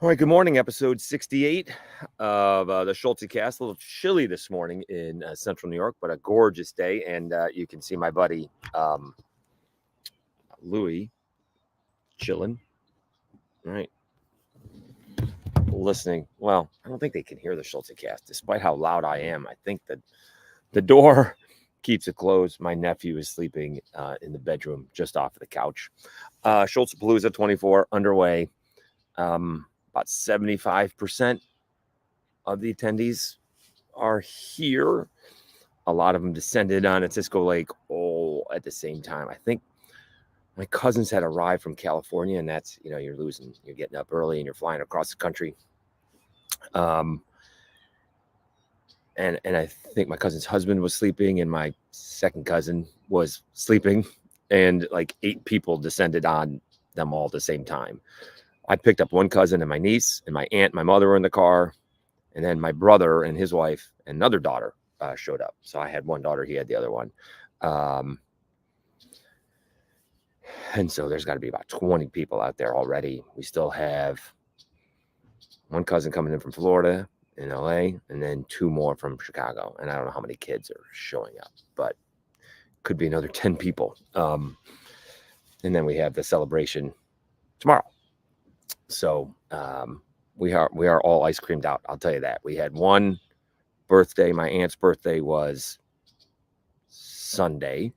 All right, good morning. Episode 68 of the Schultzapalooza. A little chilly this morning in central New York, but a gorgeous day. And you can see my buddy Louie chilling. All right, listening. Well, I don't think they can hear the Schultzapalooza, despite how loud I am. I think that the door keeps it closed. My nephew is sleeping in the bedroom just off of the couch. Schultzapalooza 24 underway. About 75% of the attendees are here. A lot of them descended on Cisco Lake all at the same time. I think my cousins had arrived from California, and that's, you're getting up early and you're flying across the country. And I think my cousin's husband was sleeping, and my second cousin was sleeping, and like 8 people descended on them all at the same time. I picked up one cousin and my niece and my aunt, and my mother were in the car, and then my brother and his wife and another daughter showed up. So I had one daughter, he had the other one. And so there's got to be about 20 people out there already. We still have one cousin coming in from Florida in LA, and then 2 more from Chicago. And I don't know how many kids are showing up, but could be another 10 people. And then we have the celebration tomorrow. So we are all ice creamed out. I'll tell you that. We had one birthday. My aunt's birthday was Sunday,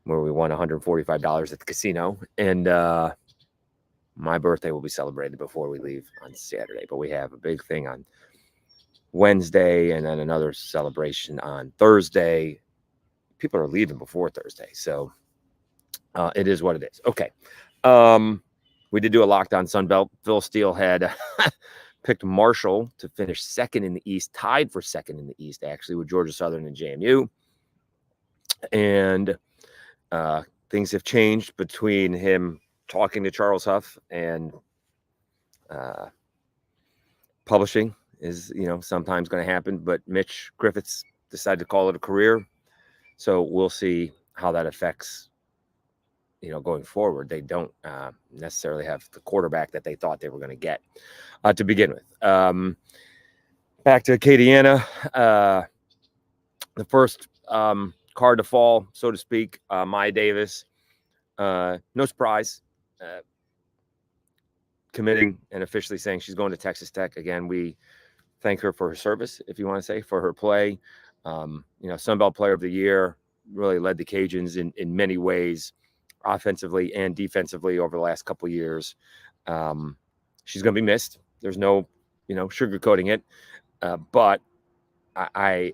where we won $145 at the casino. And my birthday will be celebrated before we leave on Saturday. But we have a big thing on Wednesday and then another celebration on Thursday. People are leaving before Thursday. So it is what it is. Okay. We did do a lockdown Sunbelt. Phil Steele had picked Marshall to finish second in the East, tied for second in the East, actually, with Georgia Southern and JMU. And things have changed between him talking to Charles Huff and publishing is, sometimes going to happen. But Mitch Griffiths decided to call it a career. So we'll see how that affects, going forward. They don't necessarily have the quarterback that they thought they were going to get to begin with. Back to Acadiana. The first card to fall, so to speak, Maya Davis. No surprise. Committing and officially saying she's going to Texas Tech. Again, we thank her for her service, if you want to say, for her play. Sunbelt Player of the Year, really led the Cajuns in many ways, offensively and defensively over the last couple of years. She's going to be missed. There's no, sugarcoating it. But I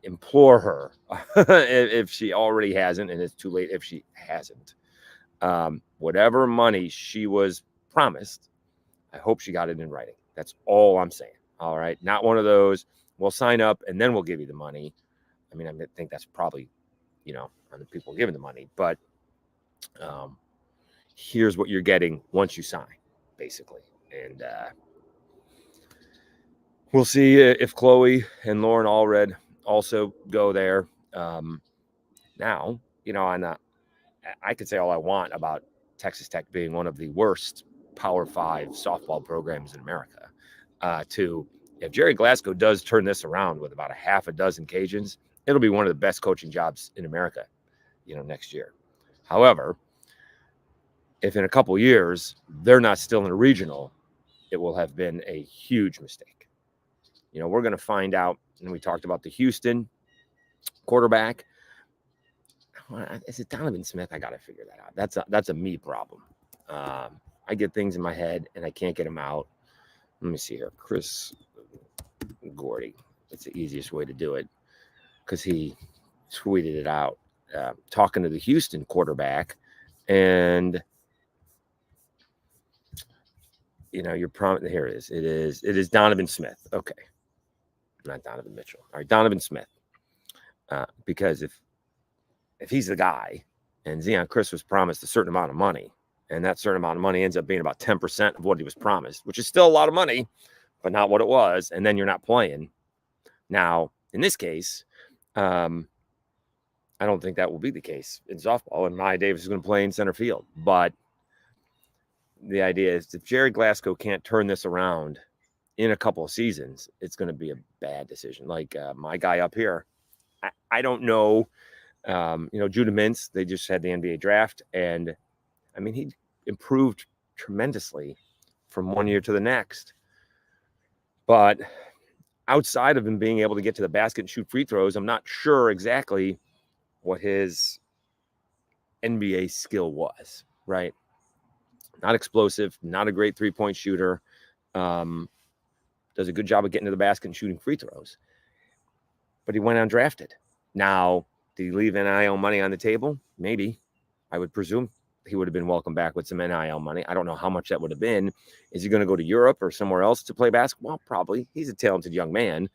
implore her, if she already hasn't, and it's too late if she hasn't, whatever money she was promised, I hope she got it in writing. That's all I'm saying. All right. Not one of those, we'll sign up and then we'll give you the money. I mean, I think that's probably, on the people giving the money, but here's what you're getting once you sign, basically. And we'll see if Chloe and Lauren Allred also go there. Now, I could say all I want about Texas Tech being one of the worst Power 5 softball programs in America. If Jerry Glasgow does turn this around with about a half a dozen Cajuns, it'll be one of the best coaching jobs in America, next year. However, if in a couple years they're not still in a regional, it will have been a huge mistake. We're going to find out, and we talked about the Houston quarterback. Is it Donovan Smith? I got to figure that out. That's a me problem. I get things in my head and I can't get them out. Let me see here. Chris Gordy. It's the easiest way to do it because he tweeted it out, talking to the Houston quarterback, and your prompt here it is. It is Donovan Smith. Okay, not Donovan Mitchell. All right, Donovan Smith. Because if he's the guy, and Zion Chris was promised a certain amount of money, and that certain amount of money ends up being about 10% of what he was promised, which is still a lot of money, but not what it was, and then you're not playing. Now, in this case, I don't think that will be the case in softball, and Maya Davis is going to play in center field. But the idea is if Jerry Glasgow can't turn this around in a couple of seasons, it's going to be a bad decision. Like my guy up here, I don't know. Judah Mintz, they just had the NBA draft, and I mean, he improved tremendously from one year to the next. But outside of him being able to get to the basket and shoot free throws, I'm not sure exactly what his NBA skill was, right? Not explosive, not a great three-point shooter. Does a good job of getting to the basket and shooting free throws. But he went undrafted. Now, did he leave NIL money on the table? Maybe. I would presume he would have been welcomed back with some NIL money. I don't know how much that would have been. Is he going to go to Europe or somewhere else to play basketball? Probably. He's a talented young man.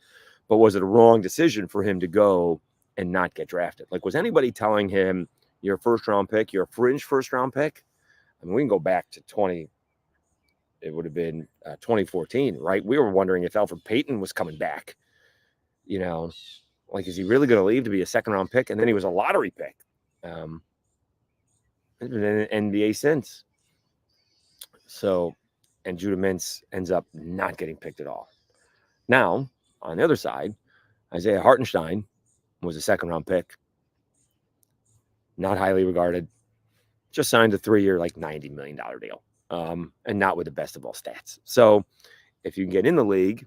But was it a wrong decision for him to go and not get drafted? Like, was anybody telling him, you're a first-round pick, you're a fringe first-round pick? I mean, we can go back to 2014, right? We were wondering if Elfrid Payton was coming back. Like, is he really going to leave to be a second-round pick? And then he was a lottery pick. He's been in the NBA since. So, and Judah Mintz ends up not getting picked at all. Now, on the other side, Isaiah Hartenstein was a second-round pick. Not highly regarded. Just signed a 3-year, like $90 million deal. And not with the best of all stats. So, if you can get in the league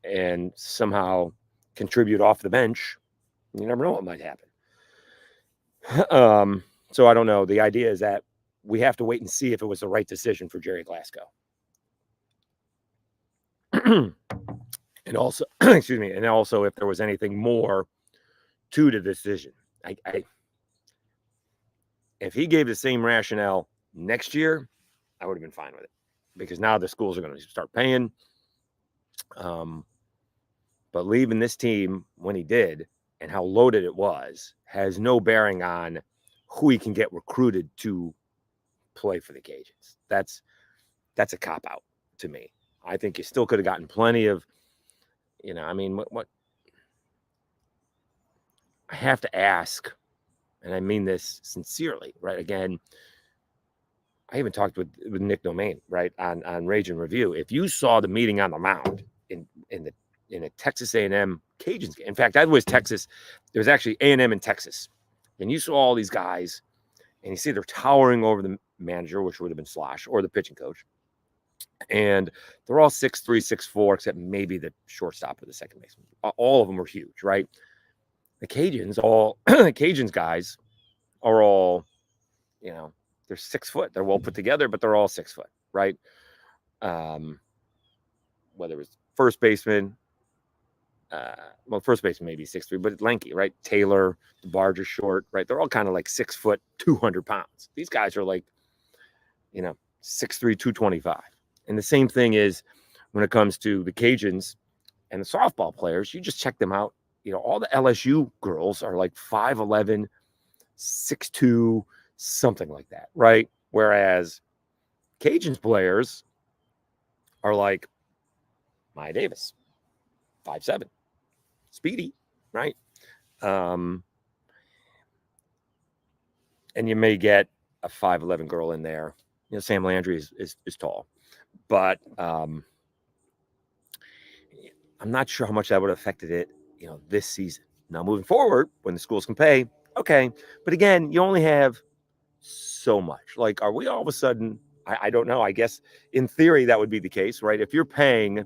and somehow contribute off the bench, you never know what might happen. So I don't know. The idea is that we have to wait and see if it was the right decision for Jerry Glasgow. And also, excuse me, and also if there was anything more to the decision. If he gave the same rationale next year, I would have been fine with it, because now the schools are going to start paying. But leaving this team when he did and how loaded it was has no bearing on who he can get recruited to play for the Cajuns. That's a cop-out to me. I think you still could have gotten plenty of, what I have to ask, and I mean this sincerely, right? Again, I even talked with Nick Domain, right, on Rage and Review. If you saw the meeting on the mound in a Texas A&M Cajuns game, in fact, that was Texas. There was actually A&M in Texas, and you saw all these guys, and you see they're towering over the manager, which would have been Slosh, or the pitching coach, and they're all 6'3", 6'4", except maybe the shortstop or the second baseman. All of them were huge, right? The Cajuns guys are all, they're 6 foot. They're well put together, but they're all 6 foot, right? Whether it's first baseman, first baseman maybe 6'3", but lanky, right? Taylor, DeBarge is short, right? They're all kind of like 6 foot, 200 pounds. These guys are like, 6'3", 225. And the same thing is when it comes to the Cajuns and the softball players. You just check them out. All the LSU girls are like 5'11", 6'2", something like that, right? Whereas Cajuns players are like Maya Davis, 5'7", speedy, right? And you may get a 5'11" girl in there. Sam Landry is tall, but I'm not sure how much that would have affected it, this season. Now, moving forward, when the schools can pay, okay. But again, you only have so much. Like, are we all of a sudden, I don't know. I guess in theory that would be the case, right? If you're paying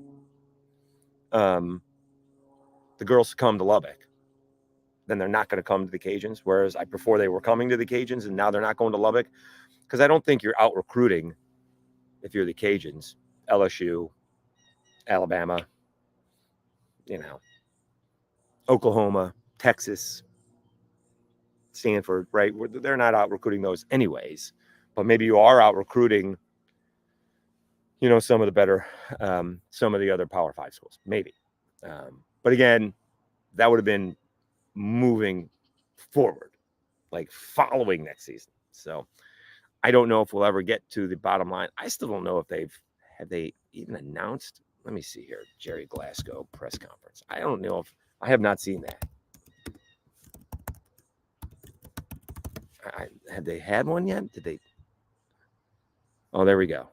the girls to come to Lubbock, then they're not going to come to the Cajuns. Whereas before they were coming to the Cajuns and now they're not going to Lubbock. Because I don't think you're out recruiting, if you're the Cajuns, LSU, Alabama, Oklahoma, Texas, Stanford, right? They're not out recruiting those anyways. But maybe you are out recruiting, some of the better, some of the other Power 5 schools, maybe. But again, that would have been moving forward, like following next season. So I don't know if we'll ever get to the bottom line. I still don't know if have they even announced. Let me see here. Jerry Glasgow press conference. I don't know if I have not seen that. Have they had one yet? Did they? Oh, there we go.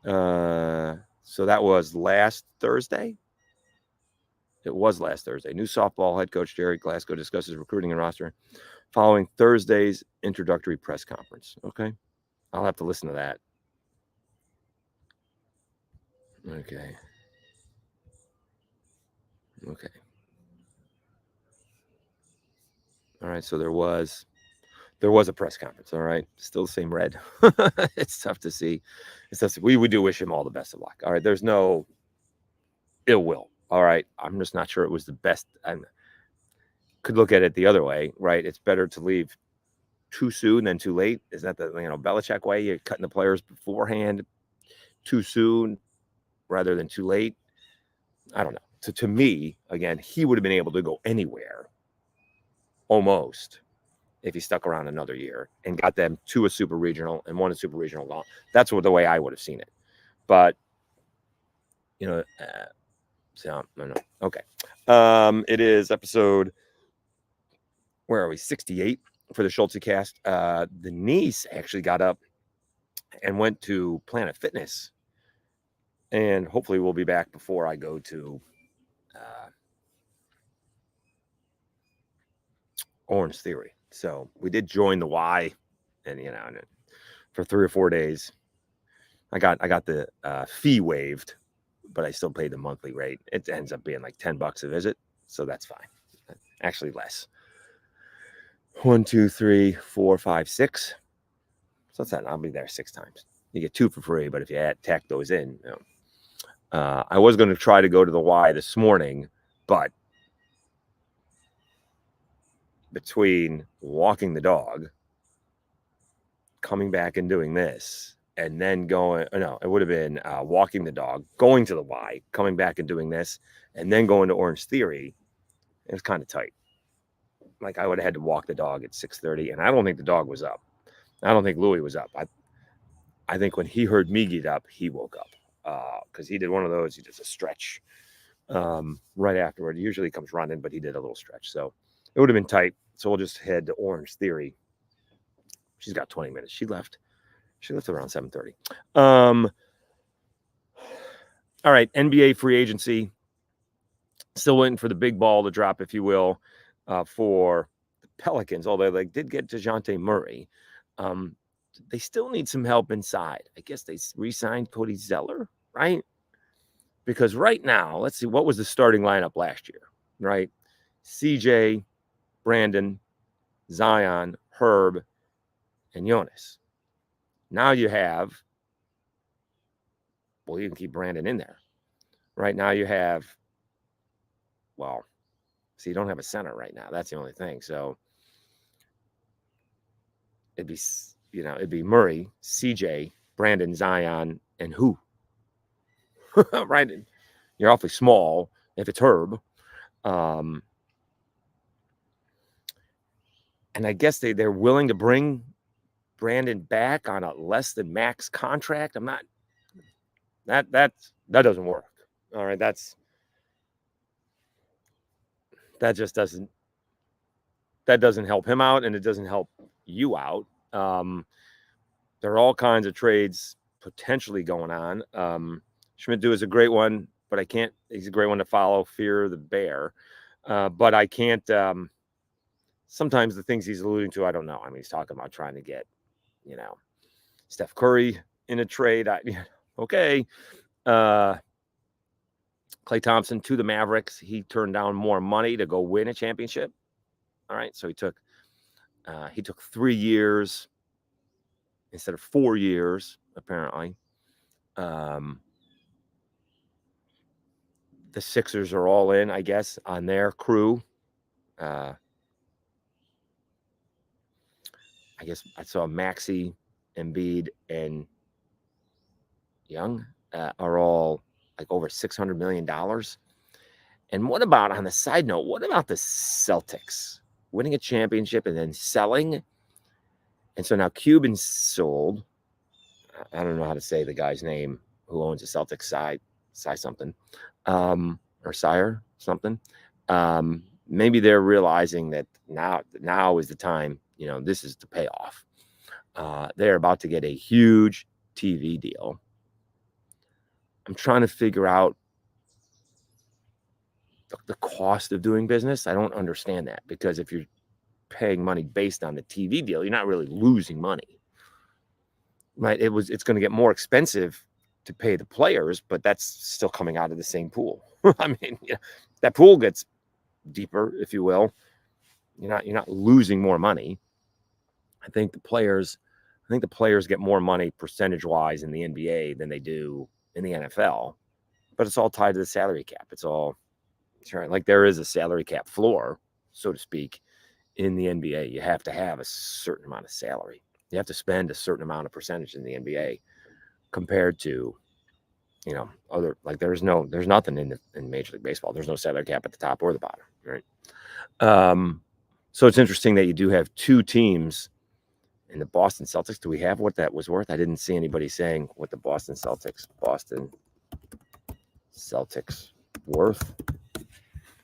So that was last Thursday. It was last Thursday. New softball head coach Jerry Glasgow discusses recruiting and roster following Thursday's introductory press conference. Okay. I'll have to listen to that. Okay. Okay. All right. So there was a press conference. All right. Still the same red. It's tough to see. It's tough to, we do wish him all the best of luck. All right. There's no ill will. All right. I'm just not sure it was the best. I could look at it the other way, right? It's better to leave too soon than too late. Is that the Belichick way? You're cutting the players beforehand too soon rather than too late. I don't know. So to me, again, he would have been able to go anywhere almost if he stuck around another year and got them to a super regional and won a super regional long. That's the way I would have seen it. But so I don't know. Okay. It is episode, where are we? 68 for the Schultze cast. The niece actually got up and went to Planet Fitness, and hopefully we'll be back before I go to Orange Theory. So we did join the Y, and for 3 or 4 days, I got the fee waived, but I still paid the monthly rate. It ends up being like $10 a visit, so that's fine. Actually, less. 1, 2, 3, 4, 5, 6. So that's that. I'll be there 6 times. You get 2 for free, but if you tack those in, I was going to try to go to the Y this morning, but between walking the dog, coming back and doing this, and then going, no, it would have been walking the dog, going to the Y, coming back and doing this, and then going to Orange Theory. It was kind of tight. Like I would have had to walk the dog at 6:30, and I don't think the dog was up. I don't think Louis was up. I think when he heard me get up, he woke up because he did one of those. He does a stretch right afterward. He usually comes running, but he did a little stretch. So it would have been tight. So we'll just head to Orange Theory. She's got 20 minutes. She left around 7:30. All right, NBA free agency. Still waiting for the big ball to drop, if you will, for the Pelicans, although they did get DeJounte Murray. They still need some help inside. I guess they re-signed Cody Zeller, right? Because right now, let's see, what was the starting lineup last year, right? CJ, Brandon, Zion, Herb, and Jonas. Now you have, well, you can keep Brandon in there. Right now you have, well, so you don't have a center right now. That's the only thing. So it'd be Murray, CJ, Brandon, Zion, and who? Right? You're awfully small if it's Herb. And I guess they're willing to bring Brandon back on a less than max contract. I'm not, that doesn't work. All right. That just doesn't help him out, and it doesn't help you out. There are all kinds of trades potentially going on. Schmidt is a great one, but I can't. He's a great one to follow. Fear the bear, but I can't. Sometimes the things he's alluding to, I don't know. I mean, he's talking about trying to get, Steph Curry in a trade. Okay. Klay Thompson to the Mavericks. He turned down more money to go win a championship. All right, so he took 3 years instead of 4 years, apparently. The Sixers are all in, I guess, on their crew. I guess I saw Maxey, Embiid, and Young are all like over $600 million. And what about, on the side note, what about the Celtics winning a championship and then selling? And so now Cuban sold. I don't know how to say the guy's name who owns the Celtics side something, or Sire something. Maybe they're realizing that now is the time. This is the payoff. They're about to get a huge TV deal. I'm trying to figure out the cost of doing business. I don't understand that, because if you're paying money based on the TV deal, you're not really losing money, right? It's going to get more expensive to pay the players, but that's still coming out of the same pool. I mean, that pool gets deeper, if you will. You're not losing more money. I think the players get more money percentage wise in the NBA than they do in the NFL, but it's all tied to the salary cap. It's right. Like, there is a salary cap floor, so to speak, in the NBA. You have to have a certain amount of salary. You have to spend a certain amount of percentage in the NBA compared to, other, like, there's nothing in Major League Baseball. There's no salary cap at the top or the bottom, right? So it's interesting that you do have two teams in the Boston Celtics. Do we have what that was worth? I didn't see anybody saying what the Boston Celtics worth.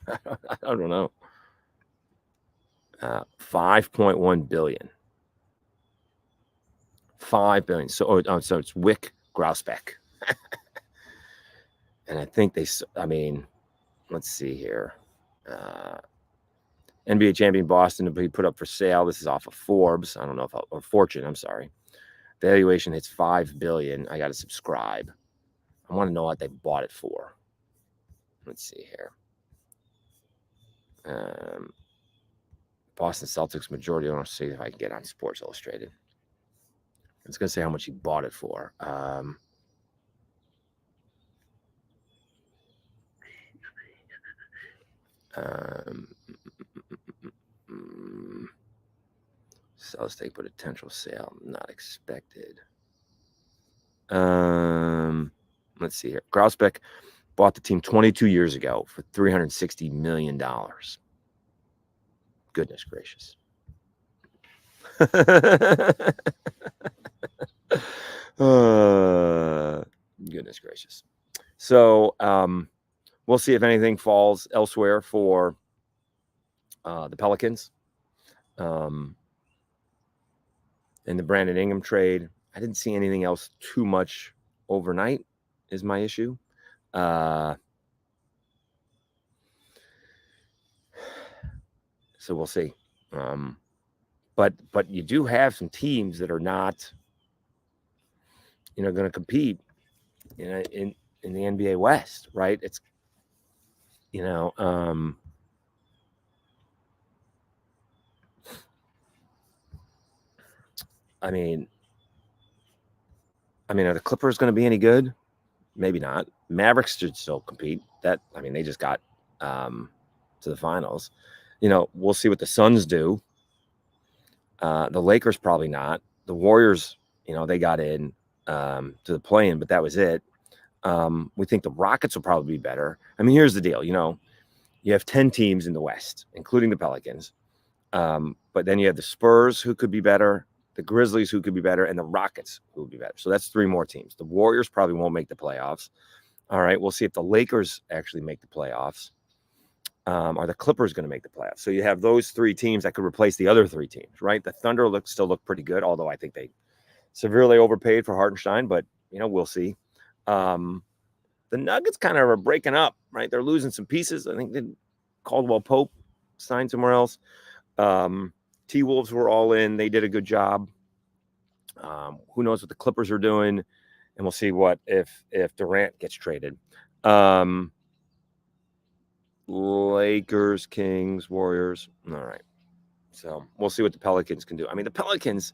I don't know. 5.1 billion. 5 billion. So it's Wick Grousbeck. And I think let's see here. NBA champion Boston to be put up for sale. This is off of Forbes. I don't know or Fortune. I'm sorry. Valuation hits 5 billion. I got to subscribe. I want to know what they bought it for. Let's see here. Boston Celtics majority owner. See if I can get on Sports Illustrated. It's going to say how much he bought it for. Sales stake potential sale not expected. Let's see here. Grousbeck bought the team 22 years ago for $360 million. Goodness gracious. Goodness gracious. So we'll see if anything falls elsewhere for the Pelicans. In the Brandon Ingram trade, I didn't see anything else too much overnight is my issue. So we'll see. But you do have some teams that are not, going to compete in the NBA West, right? It's, I mean, are the Clippers going to be any good? Maybe not. Mavericks should still compete. They just got to the finals. We'll see what the Suns do. The Lakers probably not. The Warriors, they got in to the play-in, but that was it. We think the Rockets will probably be better. Here's the deal. You have 10 teams in the West, including the Pelicans. But then you have the Spurs, who could be better, the Grizzlies, who could be better, and the Rockets, who would be better. So that's 3 more teams. The Warriors probably won't make the playoffs. All right, we'll see if the Lakers actually make the playoffs. Are the Clippers going to make the playoffs? So you have those 3 teams that could replace the other 3 teams, right? The Thunder still look pretty good, although I think they severely overpaid for Hartenstein, but, we'll see. The Nuggets kind of are breaking up, right? They're losing some pieces. I think Caldwell Pope signed somewhere else. T-Wolves were all in. They did a good job. Who knows what the Clippers are doing, and we'll see what if Durant gets traded. Lakers, Kings, Warriors. All right. So we'll see what the Pelicans can do. The Pelicans,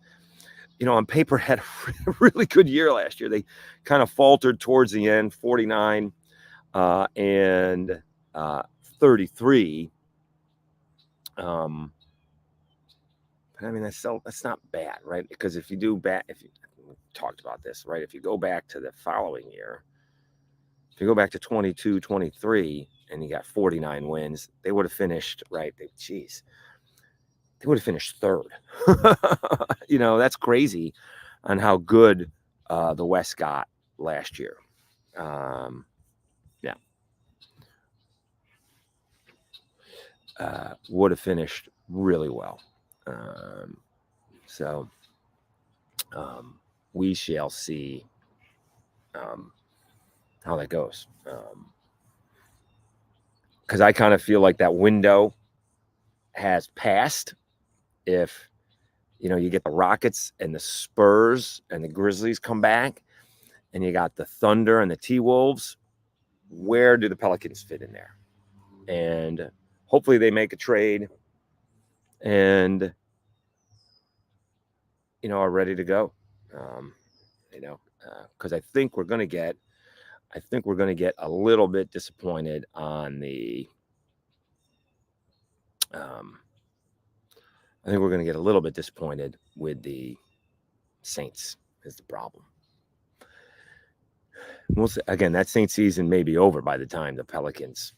on paper had a really good year last year. They kind of faltered towards the end, 49 and 33. That's not bad, right? Because if you talked about this, right? If you go back to the following year, if you go back to 22, 23, and you got 49 wins, they would have finished, right? They would have finished 3rd. That's crazy on how good the West got last year. Would have finished really well. So We shall see how that goes. Because I kind of feel like that window has passed. If you get the Rockets and the Spurs and the Grizzlies come back, and you got the Thunder and the T-Wolves, where do the Pelicans fit in there? And hopefully they make a trade and are ready to go. Because I think we're going to get a little bit disappointed on the I think we're going to get a little bit disappointed with the Saints is the problem. We'll see. Again, that Saints season may be over by the time the Pelicans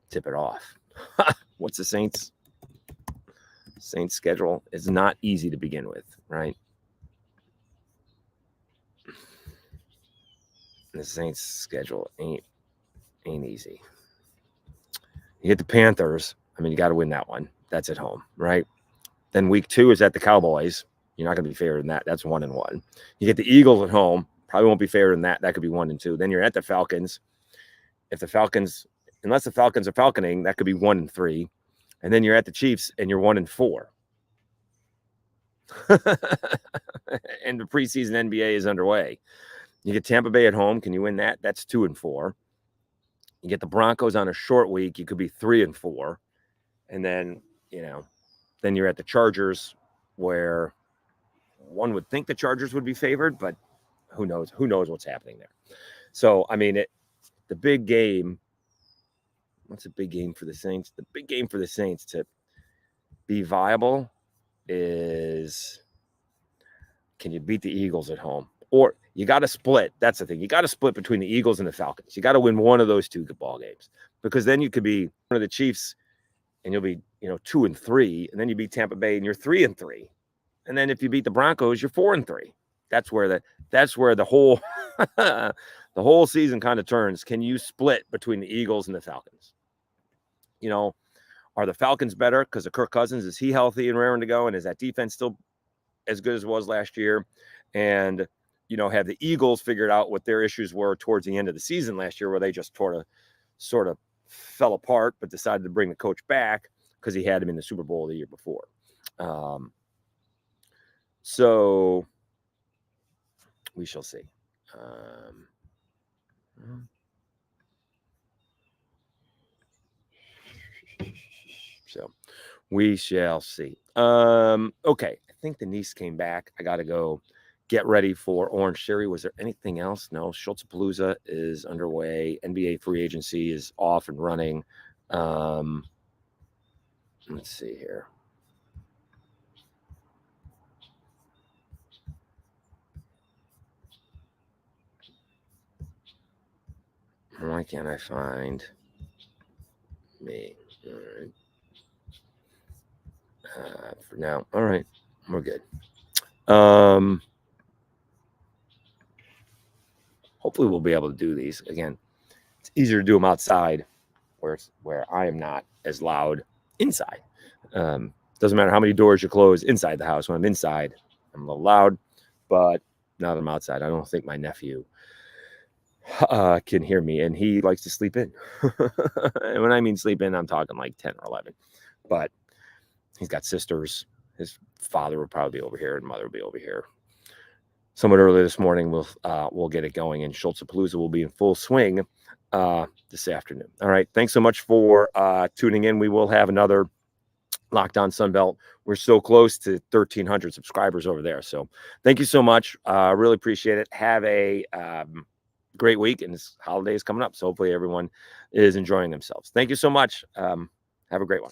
tip it off. What's the Saints schedule? It's not easy to begin with, right? The Saints schedule ain't easy. You get the Panthers. I mean, you got to win that one. That's at home, right? Then week 2 is at the Cowboys. You're not going to be favored in that. That's 1-1. You get the Eagles at home. Probably won't be favored in that. That could be 1-2. Then you're at the Falcons. Unless the Falcons are falconing, that could be 1-3. And then you're at the Chiefs and you're 1-4. And the preseason NBA is underway. You get Tampa Bay at home. Can you win that? That's 2-4. You get the Broncos on a short week. You could be 3-4. And then, then you're at the Chargers, where one would think the Chargers would be favored, but who knows? Who knows what's happening there? So, I mean, the big game. What's a big game for the Saints? The big game for the Saints to be viable is, can you beat the Eagles at home? Or you got to split. That's the thing. You got to split between the Eagles and the Falcons. You got to win one of those 2 ball games, because then you could be one of the Chiefs and you'll be, 2-3, and then you beat Tampa Bay and you're 3-3. And then if you beat the Broncos, you're 4-3. That's where the whole the whole season kind of turns. Can you split between the Eagles and the Falcons? Are the Falcons better because of Kirk Cousins? Is he healthy and raring to go? And is that defense still as good as it was last year? And, have the Eagles figured out what their issues were towards the end of the season last year, where they just sort of fell apart, but decided to bring the coach back because he had him in the Super Bowl the year before. So we shall see. So we shall see. Okay. I think the niece came back. I got to go get ready for Orange Sherry. Was there anything else? No. Schultzapalooza is underway. NBA free agency is off and running. Let's see here. Why can't I find me? All right. For now. All right. We're good. Hopefully we'll be able to do these. Again, it's easier to do them outside where I am not as loud inside. Doesn't matter how many doors you close inside the house. When I'm inside, I'm a little loud, but now that I'm outside, I don't think my nephew can hear me, and he likes to sleep in. And when I mean sleep in, I'm talking like 10 or 11. But he's got sisters. His father will probably be over here, and mother will be over here. Somewhat early this morning, we'll get it going, and Schultzapalooza will be in full swing this afternoon. All right. Thanks so much for tuning in. We will have another Locked On Sunbelt. We're so close to 1,300 subscribers over there. So thank you so much. Really appreciate it. Have a great week, and this holiday is coming up. So hopefully everyone is enjoying themselves. Thank you so much. Have a great one.